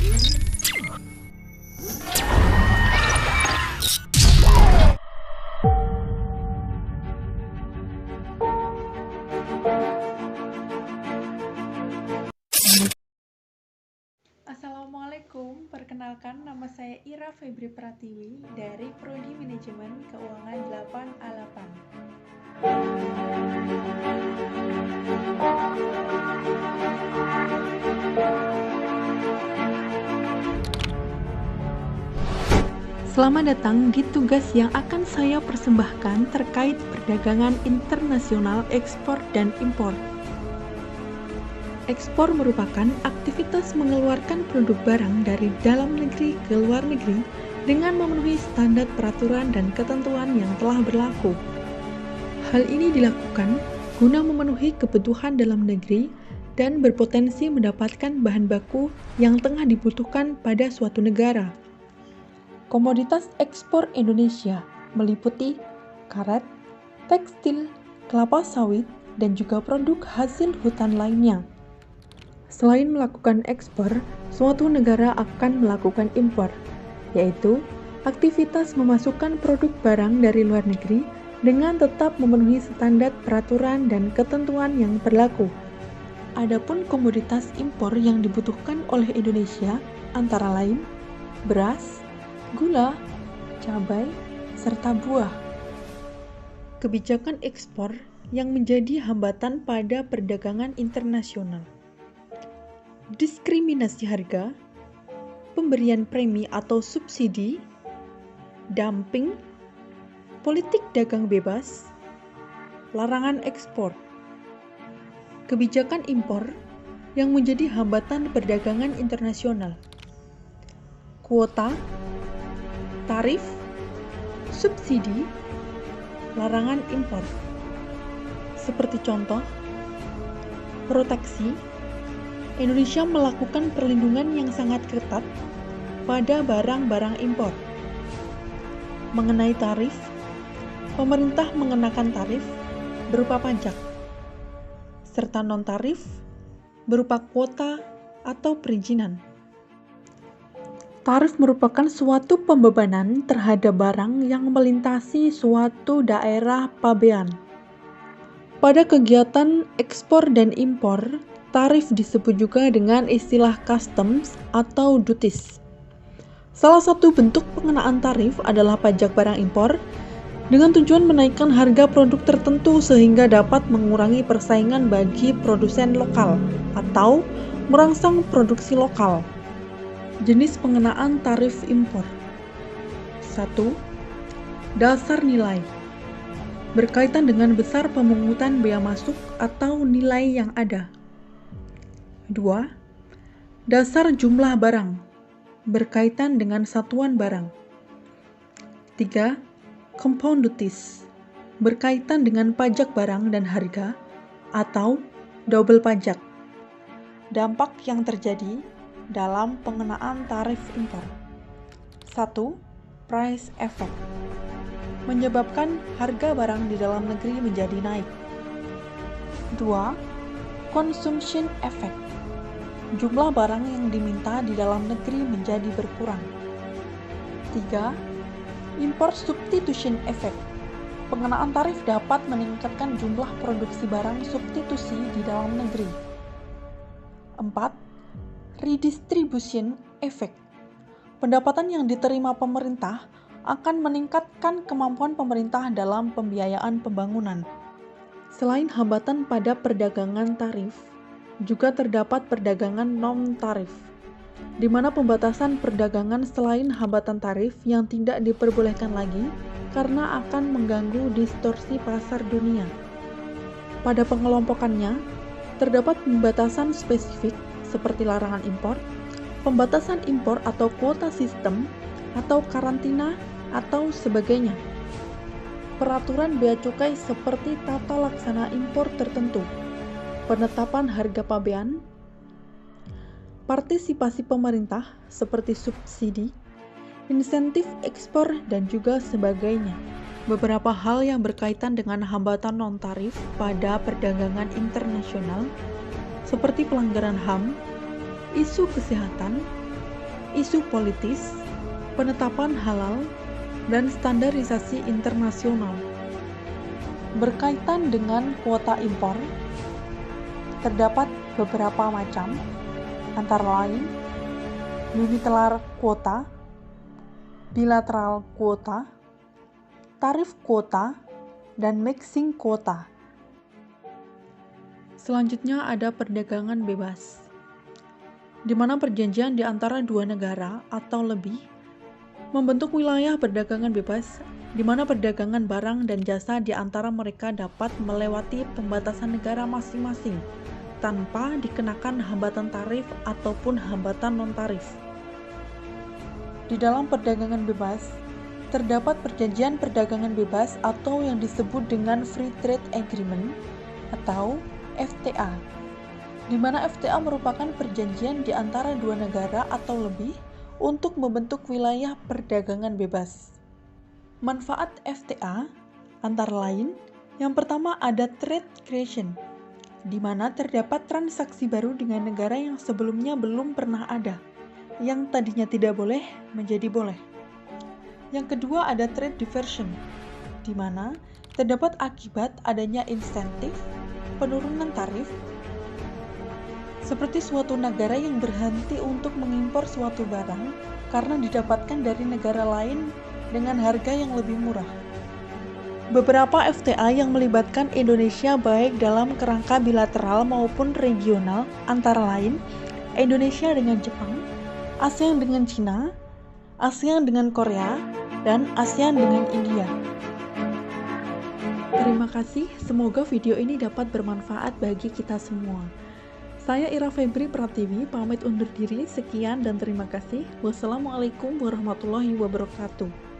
Assalamualaikum, perkenalkan nama saya Ira Febri Pratiwi dari Prodi Manajemen Keuangan 8A8. Selamat datang di tugas yang akan saya persembahkan terkait perdagangan internasional ekspor dan impor. Ekspor merupakan aktivitas mengeluarkan produk barang dari dalam negeri ke luar negeri dengan memenuhi standar peraturan dan ketentuan yang telah berlaku. Hal ini dilakukan guna memenuhi kebutuhan dalam negeri dan berpotensi mendapatkan bahan baku yang tengah dibutuhkan pada suatu negara. Komoditas ekspor Indonesia meliputi karet, tekstil, kelapa sawit, dan juga produk hasil hutan lainnya. Selain melakukan ekspor, suatu negara akan melakukan impor, yaitu aktivitas memasukkan produk barang dari luar negeri dengan tetap memenuhi standar peraturan dan ketentuan yang berlaku. Adapun komoditas impor yang dibutuhkan oleh Indonesia antara lain beras, gula, cabai, serta buah. Kebijakan ekspor yang menjadi hambatan pada perdagangan internasional. Diskriminasi harga, pemberian premi atau subsidi, dumping, politik dagang bebas, larangan ekspor. Kebijakan impor yang menjadi hambatan perdagangan internasional. Kuota, tarif, subsidi, larangan impor. Seperti contoh, proteksi, Indonesia melakukan perlindungan yang sangat ketat pada barang-barang impor. Mengenai tarif, pemerintah mengenakan tarif berupa pajak, serta non-tarif berupa kuota atau perizinan. Tarif merupakan suatu pembebanan terhadap barang yang melintasi suatu daerah pabean. Pada kegiatan ekspor dan impor, tarif disebut juga dengan istilah customs atau duties. Salah satu bentuk pengenaan tarif adalah pajak barang impor dengan tujuan menaikkan harga produk tertentu sehingga dapat mengurangi persaingan bagi produsen lokal atau merangsang produksi lokal. Jenis pengenaan tarif impor. 1. Dasar nilai. Berkaitan dengan besar pemungutan bea masuk atau nilai yang ada. 2. Dasar jumlah barang. Berkaitan dengan satuan barang. 3. Compound duties. Berkaitan dengan pajak barang dan harga atau double pajak. Dampak yang terjadi dalam pengenaan tarif impor. 1. Price effect. Menyebabkan harga barang di dalam negeri menjadi naik. 2. Consumption effect. Jumlah barang yang diminta di dalam negeri menjadi berkurang. 3. Import substitution effect. Pengenaan tarif dapat meningkatkan jumlah produksi barang substitusi di dalam negeri. 4. Redistribution effect. Pendapatan yang diterima pemerintah akan meningkatkan kemampuan pemerintah dalam pembiayaan pembangunan. Selain hambatan pada perdagangan tarif, juga terdapat perdagangan non-tarif, di mana pembatasan perdagangan selain hambatan tarif yang tidak diperbolehkan lagi karena akan mengganggu distorsi pasar dunia. Pada pengelompokannya, terdapat pembatasan spesifik seperti larangan impor, pembatasan impor atau kuota sistem, atau karantina, atau sebagainya. Peraturan bea cukai seperti tata laksana impor tertentu, penetapan harga pabean, partisipasi pemerintah seperti subsidi, insentif ekspor, dan juga sebagainya. Beberapa hal yang berkaitan dengan hambatan non-tarif pada perdagangan internasional seperti pelanggaran HAM, isu kesehatan, isu politis, penetapan halal, dan standarisasi internasional. Berkaitan dengan kuota impor, terdapat beberapa macam, antara lain unilateral quota, bilateral quota, tarif quota, dan mixing quota. Selanjutnya ada perdagangan bebas, di mana perjanjian di antara dua negara atau lebih membentuk wilayah perdagangan bebas, di mana perdagangan barang dan jasa di antara mereka dapat melewati pembatasan negara masing-masing tanpa dikenakan hambatan tarif ataupun hambatan non-tarif. Di dalam perdagangan bebas, terdapat perjanjian perdagangan bebas atau yang disebut dengan Free Trade Agreement atau FTA, di mana FTA merupakan perjanjian di antara dua negara atau lebih untuk membentuk wilayah perdagangan bebas. Manfaat FTA antara lain, yang pertama ada trade creation, di mana terdapat transaksi baru dengan negara yang sebelumnya belum pernah ada, yang tadinya tidak boleh menjadi boleh. Yang kedua ada trade diversion, di mana terdapat akibat adanya insentif, penurunan tarif, seperti suatu negara yang berhenti untuk mengimpor suatu barang karena didapatkan dari negara lain dengan harga yang lebih murah. Beberapa FTA yang melibatkan Indonesia baik dalam kerangka bilateral maupun regional antara lain Indonesia dengan Jepang, ASEAN dengan Cina, ASEAN dengan Korea, dan ASEAN dengan India. Terima kasih, semoga video ini dapat bermanfaat bagi kita semua. Saya Ira Febri Pratiwi, pamit undur diri, sekian dan terima kasih. Wassalamualaikum warahmatullahi wabarakatuh.